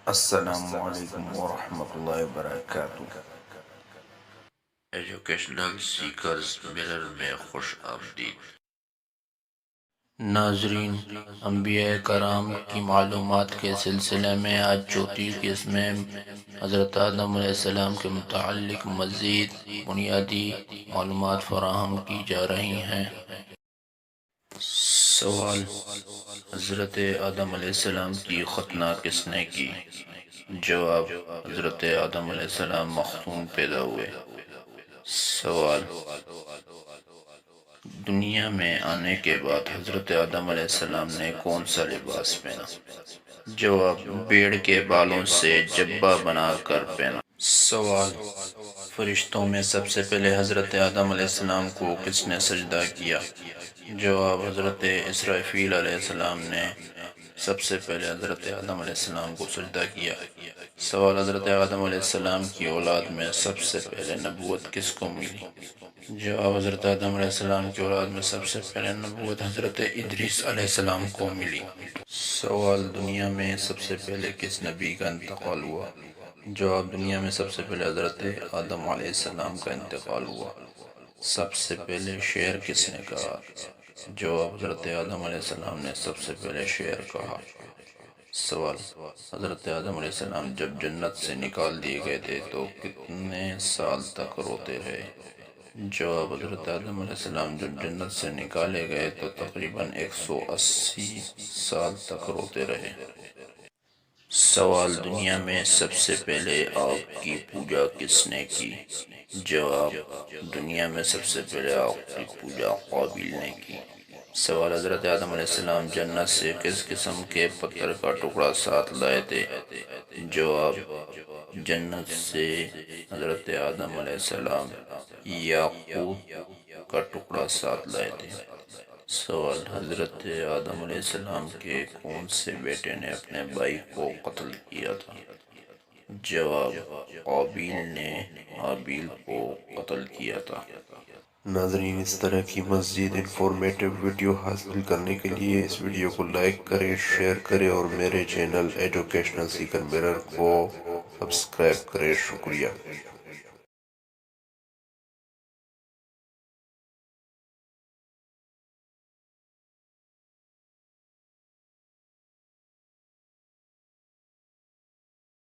السلام علیکم ورحمۃ اللہ وبرکاتہ۔ ایجوکیشنل سیکرز ملر میں خوش آمدید۔ ناظرین، انبیاء کرام کی معلومات کے سلسلے میں آج چوتھی قسط میں حضرت آدم علیہ السلام کے متعلق مزید بنیادی معلومات فراہم کی جا رہی ہیں۔ سوال: حضرت آدم علیہ السلام کی ختنہ کس نے کی؟ جواب: حضرت آدم علیہ السلام مختون پیدا ہوئے۔ سوال: دنیا میں آنے کے بعد حضرت آدم علیہ السلام نے کون سا لباس پہنا؟ جواب: بھیڑ کے بالوں سے جبہ بنا کر پہنا۔ سوال: فرشتوں میں سب سے پہلے حضرت آدم علیہ السلام کو کس نے سجدہ کیا؟ جواب: حضرت اسرافیل علیہ السلام نے سب سے پہلے حضرت آدم علیہ السلام کو سجدہ کیا۔ سوال: حضرت آدم علیہ السلام کی اولاد میں سب سے پہلے نبوت کس کو ملی؟ جواب: حضرت آدم علیہ السلام کی اولاد میں سب سے پہلے نبوت حضرت ادریس علیہ السلام کو ملی۔ سوال: دنیا میں سب سے پہلے کس نبی کا انتقال ہوا؟ جواب: دنیا میں سب سے پہلے حضرت آدم علیہ السلام کا انتقال ہوا۔ سب سے پہلے شعر کس نے کہا؟ جواب: حضرت آدم علیہ السلام نے سب سے پہلے شعر کہا۔ سوال: حضرت آدم علیہ السلام جب جنت سے نکال دیے گئے تھے تو کتنے سال تک روتے رہے؟ جواب: حضرت آدم علیہ السلام جب جنت سے نکالے گئے تو تقریباً 180 سال تک روتے رہے۔ سوال: دنیا میں سب سے پہلے آگ کی پوجا کس نے کی؟ جواب: دنیا میں سب سے پہلے آگ کی پوجا قابیل نے کی۔ سوال: حضرت آدم علیہ السلام جنت سے کس قسم کے پتھر کا ٹکڑا ساتھ لائے تھے؟ جواب: جنت سے حضرت آدم علیہ السلام یاقوت کا ٹکڑا ساتھ لائے تھے۔ سوال: حضرت آدم علیہ السلام کے کون سے بیٹے نے اپنے بھائی کو قتل کیا تھا؟ جواب: قابیل نے حابیل کو قتل کیا تھا۔ ناظرین، اس طرح کی مزید انفارمیٹو ویڈیو حاصل کرنے کے لیے اس ویڈیو کو لائک کریں، شیئر کریں اور میرے چینل ایجوکیشنل سیکر مرر کو سبسکرائب کریں۔ شکریہ۔